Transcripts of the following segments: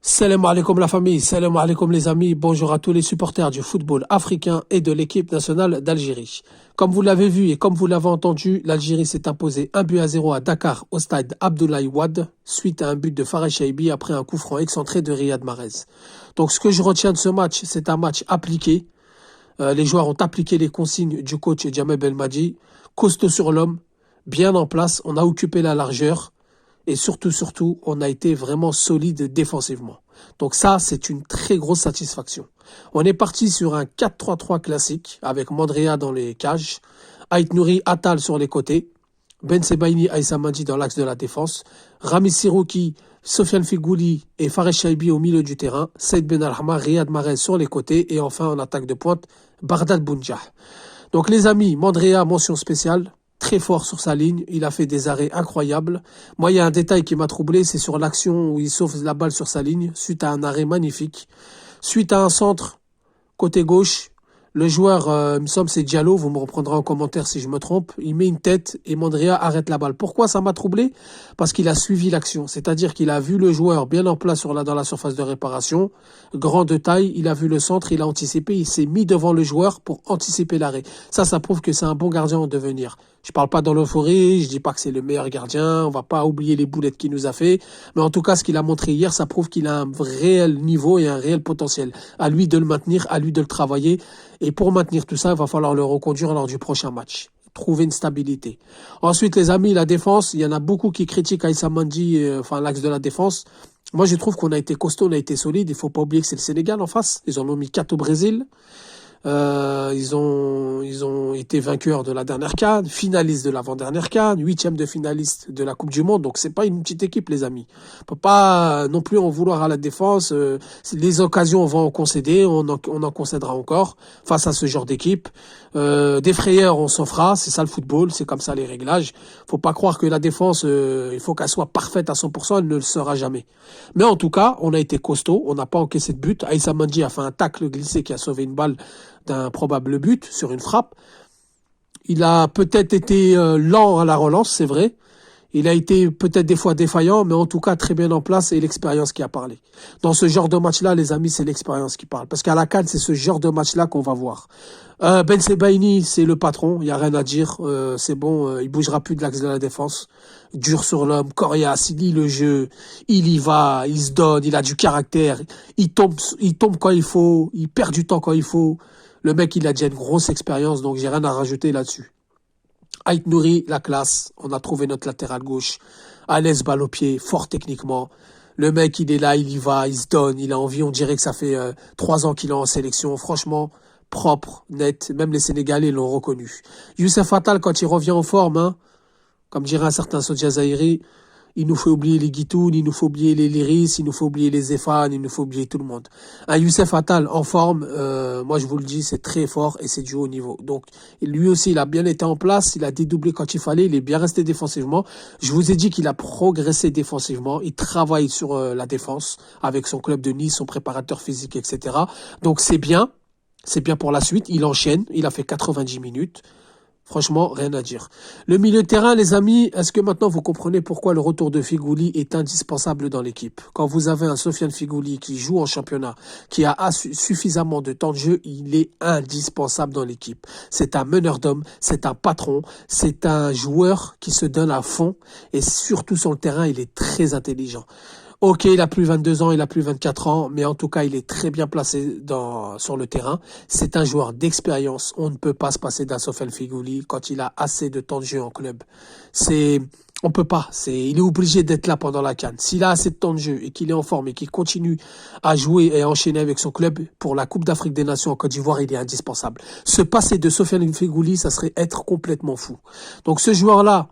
Salam alaikum la famille, salam alaikum les amis, bonjour à tous les supporters du football africain et de l'équipe nationale d'Algérie. Comme vous l'avez vu et comme vous l'avez entendu, l'Algérie s'est imposée 1-0 à Dakar au stade Abdoulaye Wade suite à un but de Fares Chaibi après un coup franc excentré de Riyad Mahrez. Donc ce que je retiens de ce match, c'est un match appliqué. Les joueurs ont appliqué les consignes du coach Djamel Belmadi, costaud sur l'homme, bien en place, on a occupé la largeur. Et surtout, on a été vraiment solide défensivement. Donc ça, c'est une très grosse satisfaction. On est parti sur un 4-3-3 classique avec Mandrea dans les cages, Ait Nouri, Attal sur les côtés, Ben Sebaini, Aïssa Madi dans l'axe de la défense, Rami Sirouki, Sofiane Figouli et Fares Chaibi au milieu du terrain, Saïd Ben Alhama, Riyad Mahrez sur les côtés et enfin en attaque de pointe, Bardad Bounjah. Donc les amis, Mandrea, mention spéciale. Très fort sur sa ligne, il a fait des arrêts incroyables. Moi, il y a un détail qui m'a troublé, c'est sur l'action où il sauve la balle sur sa ligne, suite à un arrêt magnifique. Suite à un centre, côté gauche, le joueur, il me semble c'est Diallo, vous me reprendrez en commentaire si je me trompe, il met une tête et Mandrea arrête la balle. Pourquoi ça m'a troublé? Parce qu'il a suivi l'action, c'est-à-dire qu'il a vu le joueur bien en place dans la surface de réparation, grand de taille, il a vu le centre, il a anticipé, il s'est mis devant le joueur pour anticiper l'arrêt. Ça prouve que c'est un bon gardien en devenir. Je parle pas dans l'euphorie, je dis pas que c'est le meilleur gardien, on va pas oublier les boulettes qu'il nous a fait, mais en tout cas, ce qu'il a montré hier, ça prouve qu'il a un réel niveau et un réel potentiel. À lui de le maintenir, à lui de le travailler, et pour maintenir tout ça, il va falloir le reconduire lors du prochain match. Trouver une stabilité. Ensuite, les amis, la défense, il y en a beaucoup qui critiquent Aïssa Mandi, l'axe de la défense. Moi, je trouve qu'on a été costaud, on a été solide. Il faut pas oublier que c'est le Sénégal en face. Ils en ont mis 4 au Brésil. Ils ont été vainqueurs de la dernière CAN, finalistes de l'avant-dernière CAN, 8e de finaliste de la Coupe du Monde. Donc c'est pas une petite équipe, les amis. On peut pas non plus en vouloir à la défense. Les occasions, on va en concéder, on en concédera encore face à ce genre d'équipe. Des frayeurs, on s'en fera. C'est ça le football, c'est comme ça les réglages. Faut pas croire que la défense, il faut qu'elle soit parfaite à 100%, elle ne le sera jamais. Mais en tout cas, on a été costaud, on n'a pas encaissé de but. Aïssa Mandi a fait un tacle glissé qui a sauvé une balle d'un probable but sur une frappe. Il a peut-être été lent à la relance, c'est vrai. Il a été peut-être des fois défaillant, mais en tout cas très bien en place et l'expérience qui a parlé. Dans ce genre de match-là, les amis, c'est l'expérience qui parle. Parce qu'à la CAN, c'est ce genre de match-là qu'on va voir. Ben Sebaini, c'est le patron, il n'y a rien à dire. C'est bon, il bougera plus de l'axe de la défense. Dur sur l'homme, coriace, il lit le jeu, il y va, il se donne, il a du caractère. Il tombe quand il faut, il perd du temps quand il faut. Le mec, il a déjà une grosse expérience, donc j'ai rien à rajouter là-dessus. Ait Nouri, la classe. On a trouvé notre latéral gauche. À l'aise, balle au pied, fort techniquement. Le mec, il est là, il y va, il se donne, il a envie. On dirait que ça fait 3 ans qu'il est en sélection. Franchement, propre, net. Même les Sénégalais l'ont reconnu. Youssef Attal, quand il revient en forme, hein, comme dirait un certain Sodia Zahiri, il nous faut oublier les Guitoun, il nous faut oublier les Liris, il nous faut oublier les Zéphane, il nous faut oublier tout le monde. Un Youssef Attal en forme, moi je vous le dis, c'est très fort et c'est du haut niveau. Donc lui aussi, il a bien été en place, il a dédoublé quand il fallait, il est bien resté défensivement. Je vous ai dit qu'il a progressé défensivement, il travaille sur la défense avec son club de Nice, son préparateur physique, etc. Donc c'est bien pour la suite, il enchaîne, il a fait 90 minutes. Franchement, rien à dire. Le milieu de terrain, les amis, est-ce que maintenant vous comprenez pourquoi le retour de Figouli est indispensable dans l'équipe? Quand vous avez un Sofiane Figouli qui joue en championnat, qui a suffisamment de temps de jeu, il est indispensable dans l'équipe. C'est un meneur d'hommes, c'est un patron, c'est un joueur qui se donne à fond et surtout sur le terrain, il est très intelligent. Ok, il a plus 22 ans, il a plus 24 ans, mais en tout cas, il est très bien placé sur le terrain. C'est un joueur d'expérience. On ne peut pas se passer d'un Sofiane Figouli quand il a assez de temps de jeu en club. On peut pas. Il est obligé d'être là pendant la CAN. S'il a assez de temps de jeu et qu'il est en forme et qu'il continue à jouer et à enchaîner avec son club pour la Coupe d'Afrique des Nations en Côte d'Ivoire, il est indispensable. Se passer de Sofiane Figouli, ça serait être complètement fou. Donc ce joueur-là,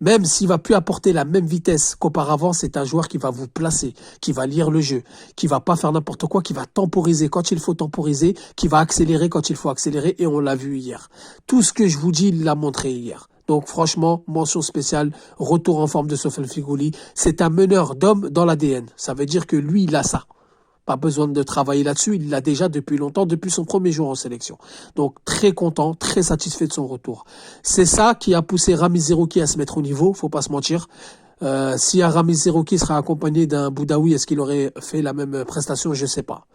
même s'il va plus apporter la même vitesse qu'auparavant, c'est un joueur qui va vous placer, qui va lire le jeu, qui va pas faire n'importe quoi, qui va temporiser quand il faut temporiser, qui va accélérer quand il faut accélérer, et on l'a vu hier. Tout ce que je vous dis, il l'a montré hier. Donc franchement, mention spéciale, retour en forme de Sofiane Figouli. C'est un meneur d'hommes dans l'ADN. Ça veut dire que lui, il a ça. Pas besoin de travailler là-dessus, il l'a déjà depuis longtemps, depuis son premier jour en sélection. Donc très content, très satisfait de son retour. C'est ça qui a poussé Rami Zerouki à se mettre au niveau, faut pas se mentir. Si un Rami Zerouki sera accompagné d'un Boudaoui, est-ce qu'il aurait fait la même prestation? Je sais pas.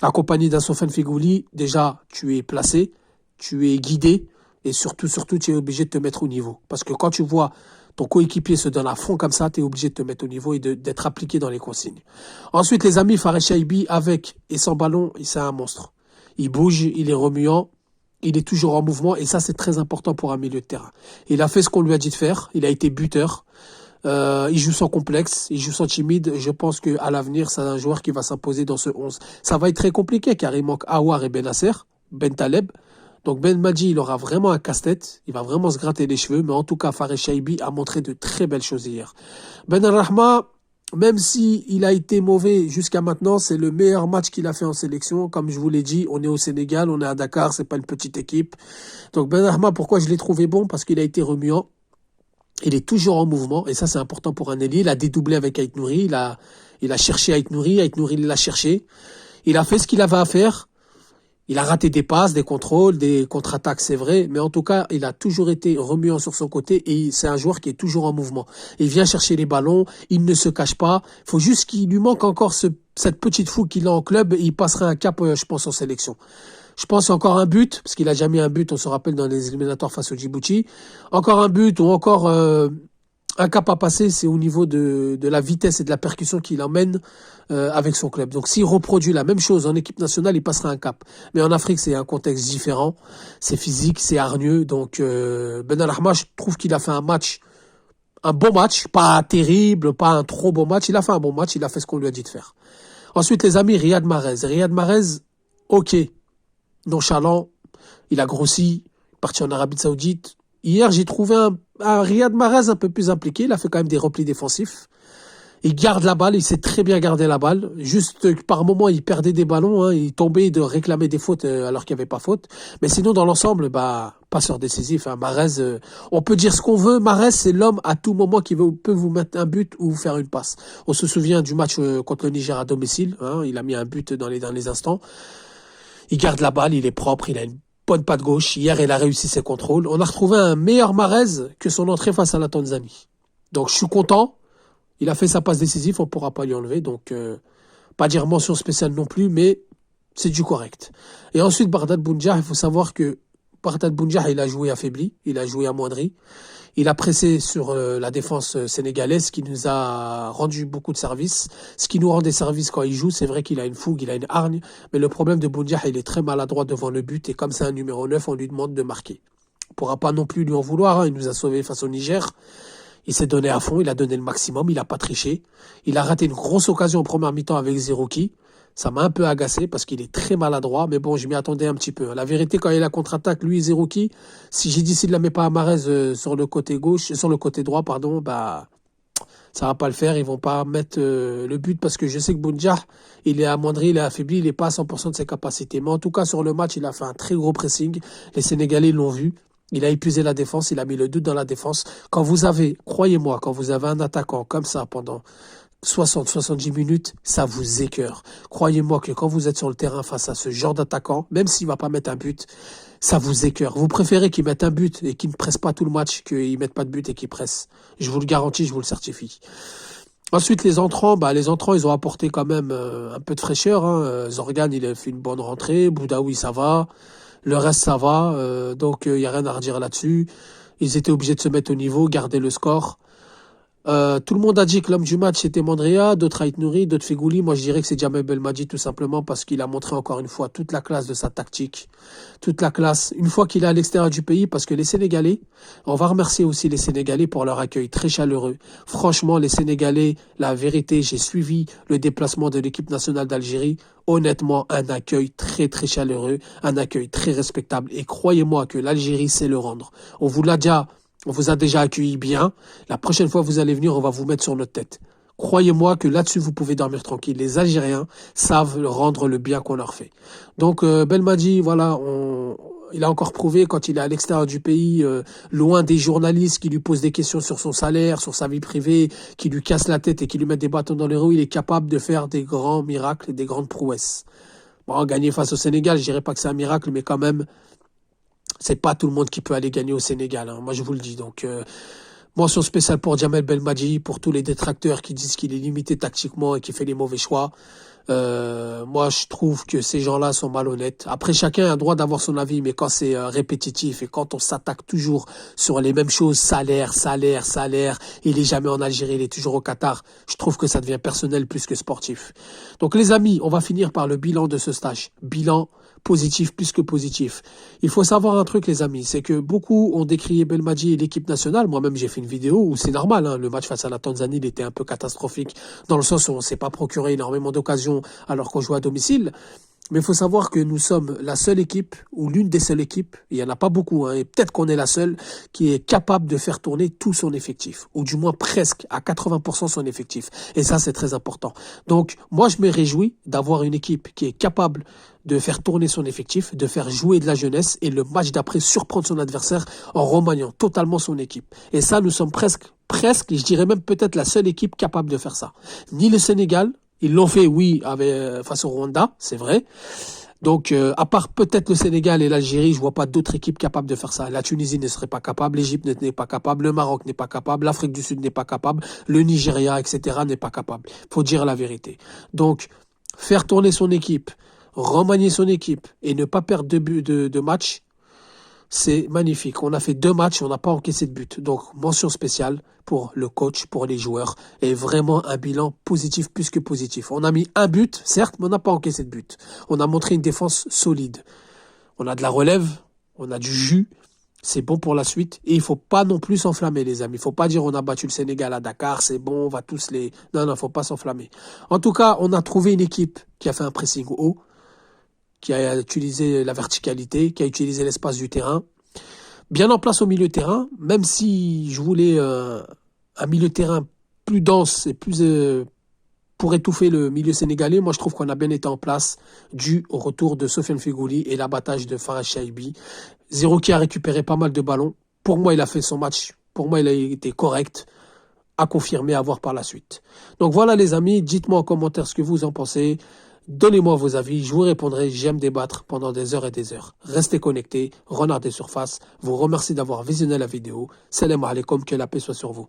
Accompagné d'un Sofiane Feghouli, déjà, tu es placé, tu es guidé, et surtout, tu es obligé de te mettre au niveau. Parce que quand tu vois ton coéquipier se donne à fond comme ça, tu es obligé de te mettre au niveau et d'être appliqué dans les consignes. Ensuite, les amis, Fares Chaibi, avec et sans ballon, c'est un monstre. Il bouge, il est remuant, il est toujours en mouvement, et ça, c'est très important pour un milieu de terrain. Il a fait ce qu'on lui a dit de faire, il a été buteur. Il joue sans complexe, il joue sans timide. Je pense qu'à l'avenir, c'est un joueur qui va s'imposer dans ce 11. Ça va être très compliqué car il manque Aouar et Benasser, Ben Taleb. Donc Ben Madji, il aura vraiment un casse-tête. Il va vraiment se gratter les cheveux. Mais en tout cas, Fares Chaibi a montré de très belles choses hier. Ben Al-Rahma, même si il a été mauvais jusqu'à maintenant, c'est le meilleur match qu'il a fait en sélection. Comme je vous l'ai dit, on est au Sénégal, on est à Dakar, c'est pas une petite équipe. Donc Ben Al-Rahma, pourquoi je l'ai trouvé bon? Parce qu'il a été remuant. Il est toujours en mouvement, et ça c'est important pour un ailier. Il a dédoublé avec Ait Nouri, il a cherché Ait Nouri il l'a cherché. Il a fait ce qu'il avait à faire. Il a raté des passes, des contrôles, des contre-attaques, c'est vrai, mais en tout cas, il a toujours été remuant sur son côté et c'est un joueur qui est toujours en mouvement. Il vient chercher les ballons, il ne se cache pas. Il faut juste qu'il lui manque encore cette petite fougue qu'il a en club et il passerait un cap, je pense, en sélection. Je pense encore un but, parce qu'il a jamais mis un but, on se rappelle dans les éliminatoires face au Djibouti. Encore un but ou encore un cap à passer, c'est au niveau de la vitesse et de la percussion qu'il emmène avec son club. Donc s'il reproduit la même chose en équipe nationale, il passera un cap. Mais en Afrique, c'est un contexte différent. C'est physique, c'est hargneux. Donc Ben Al-Ahma, je trouve qu'il a fait un bon match, pas terrible, pas un trop bon match. Il a fait un bon match, il a fait ce qu'on lui a dit de faire. Ensuite, les amis, Riyad Mahrez. Riyad Mahrez, ok, nonchalant, il a grossi, parti en Arabie Saoudite. Hier, j'ai trouvé un Riyad Mahrez un peu plus impliqué. Il a fait quand même des replis défensifs. Il garde la balle, il sait très bien garder la balle. Juste par moment, il perdait des ballons, hein, il tombait de réclamer des fautes alors qu'il n'y avait pas faute. Mais sinon, dans l'ensemble, passeur décisif. Hein, Mahrez, on peut dire ce qu'on veut. Mahrez, c'est l'homme à tout moment qui peut vous mettre un but ou vous faire une passe. On se souvient du match contre le Niger à domicile. Hein, il a mis un but dans les instants. Il garde la balle, il est propre, il a une bonne patte gauche. Hier, il a réussi ses contrôles. On a retrouvé un meilleur Mahrez que son entrée face à la Tanzanie. Donc, je suis content. Il a fait sa passe décisive, on ne pourra pas lui enlever. Donc, pas dire mention spéciale non plus, mais c'est du correct. Et ensuite, Bardad Bounjah, il faut savoir que Bardad Bounjah, il a joué affaibli, il a joué amoindri. Il a pressé sur la défense sénégalaise, ce qui nous a rendu beaucoup de services. Ce qui nous rend des services quand il joue, c'est vrai qu'il a une fougue, il a une hargne. Mais le problème de Bounjah, il est très maladroit devant le but. Et comme c'est un numéro 9, on lui demande de marquer. On ne pourra pas non plus lui en vouloir. Hein, il nous a sauvés face au Niger. Il s'est donné à fond, il a donné le maximum, il n'a pas triché. Il a raté une grosse occasion en première mi-temps avec Zerouki. Ça m'a un peu agacé parce qu'il est très maladroit, mais bon, je m'y attendais un petit peu. La vérité, quand il a contre-attaque, lui et Zerouki, si j'ai dit s'il ne la met pas à Mahrez sur le côté gauche, sur le côté droit, pardon, ça va pas le faire. Ils vont pas mettre le but parce que je sais que Bounjah, il est amoindri, il est affaibli, il n'est pas à 100% de ses capacités. Mais en tout cas, sur le match, il a fait un très gros pressing. Les Sénégalais l'ont vu. Il a épuisé la défense, il a mis le doute dans la défense. Croyez-moi, quand vous avez un attaquant comme ça pendant 60-70 minutes, ça vous écœure. Croyez-moi que quand vous êtes sur le terrain face à ce genre d'attaquant, même s'il va pas mettre un but, ça vous écœure. Vous préférez qu'il mette un but et qu'il ne presse pas tout le match qu'il mette pas de but et qu'il presse. Je vous le garantis, je vous le certifie. Ensuite, les entrants, ils ont apporté quand même un peu de fraîcheur. Hein. Zorgan, il a fait une bonne rentrée. Boudaoui, ça va. Le reste, ça va. Donc, il n'y a rien à redire là-dessus. Ils étaient obligés de se mettre au niveau, garder le score. Tout le monde a dit que l'homme du match c'était Mandrea, d'autres Ait Nouri, d'autres Feghouli. Moi je dirais que c'est Djamel Belmadi tout simplement parce qu'il a montré encore une fois toute la classe de sa tactique, toute la classe. Une fois qu'il est à l'extérieur du pays, parce que les Sénégalais, on va remercier aussi les Sénégalais pour leur accueil très chaleureux. Franchement, les Sénégalais, la vérité, j'ai suivi le déplacement de l'équipe nationale d'Algérie. Honnêtement, un accueil très très chaleureux, un accueil très respectable. Et croyez-moi que l'Algérie sait le rendre. On vous a déjà accueilli bien. La prochaine fois que vous allez venir, on va vous mettre sur notre tête. Croyez-moi que là-dessus, vous pouvez dormir tranquille. Les Algériens savent rendre le bien qu'on leur fait. Donc, Belmadi, voilà, il a encore prouvé quand il est à l'extérieur du pays, loin des journalistes qui lui posent des questions sur son salaire, sur sa vie privée, qui lui cassent la tête et qui lui mettent des bâtons dans les roues, il est capable de faire des grands miracles et des grandes prouesses. Bon, gagner face au Sénégal, je dirais pas que c'est un miracle, mais quand même, c'est pas tout le monde qui peut aller gagner au Sénégal. Hein. Moi, je vous le dis. Donc, Mention spéciale pour Djamel Belmadi, pour tous les détracteurs qui disent qu'il est limité tactiquement et qu'il fait les mauvais choix. Moi, je trouve que ces gens-là sont malhonnêtes. Après, chacun a le droit d'avoir son avis, mais quand c'est répétitif et quand on s'attaque toujours sur les mêmes choses, salaire, salaire, salaire, il est jamais en Algérie, il est toujours au Qatar, je trouve que ça devient personnel plus que sportif. Donc les amis, on va finir par le bilan de ce stage. Bilan positif plus que positif. Il faut savoir un truc, les amis, c'est que beaucoup ont décrié Belmadi et l'équipe nationale. Moi-même, j'ai fait une vidéo où c'est normal, hein, le match face à la Tanzanie, il était un peu catastrophique dans le sens où on ne s'est pas procuré énormément d'occasions alors qu'on joue à domicile. Mais il faut savoir que nous sommes la seule équipe, ou l'une des seules équipes, il n'y en a pas beaucoup, hein, et peut-être qu'on est la seule, qui est capable de faire tourner tout son effectif, ou du moins presque à 80% son effectif. Et ça, c'est très important. Donc, moi, je me réjouis d'avoir une équipe qui est capable de faire tourner son effectif, de faire jouer de la jeunesse, et le match d'après surprendre son adversaire en remaniant totalement son équipe. Et ça, nous sommes presque, je dirais même peut-être la seule équipe capable de faire ça. Ni le Sénégal, ils l'ont fait, oui, face au Rwanda, c'est vrai. Donc, à part peut-être le Sénégal et l'Algérie, je vois pas d'autres équipes capables de faire ça. La Tunisie ne serait pas capable, l'Égypte n'est pas capable, le Maroc n'est pas capable, l'Afrique du Sud n'est pas capable, le Nigeria, etc. n'est pas capable. Faut dire la vérité. Donc, faire tourner son équipe, remanier son équipe et ne pas perdre de match, c'est magnifique. On a fait 2 matchs, on n'a pas encaissé de but. Donc, mention spéciale pour le coach, pour les joueurs. Et vraiment un bilan positif plus que positif. On a mis un but, certes, mais on n'a pas encaissé de but. On a montré une défense solide. On a de la relève, on a du jus. C'est bon pour la suite. Et il faut pas non plus s'enflammer, les amis. Il faut pas dire on a battu le Sénégal à Dakar, c'est bon, on va tous les... Non, faut pas s'enflammer. En tout cas, on a trouvé une équipe qui a fait un pressing haut, qui a utilisé la verticalité, qui a utilisé l'espace du terrain. Bien en place au milieu de terrain, même si je voulais un milieu de terrain plus dense et plus pour étouffer le milieu sénégalais, moi je trouve qu'on a bien été en place dû au retour de Sofiane Feghouli et l'abattage de Faraj Chaibi. Zéro qui a récupéré pas mal de ballons. Pour moi, il a fait son match. Pour moi, il a été correct. À confirmer, à voir par la suite. Donc voilà les amis, dites-moi en commentaire ce que vous en pensez. Donnez-moi vos avis, je vous répondrai, j'aime débattre pendant des heures et des heures. Restez connectés, Renard des Surfaces vous remercie d'avoir visionné la vidéo. Salam alaikum, que la paix soit sur vous.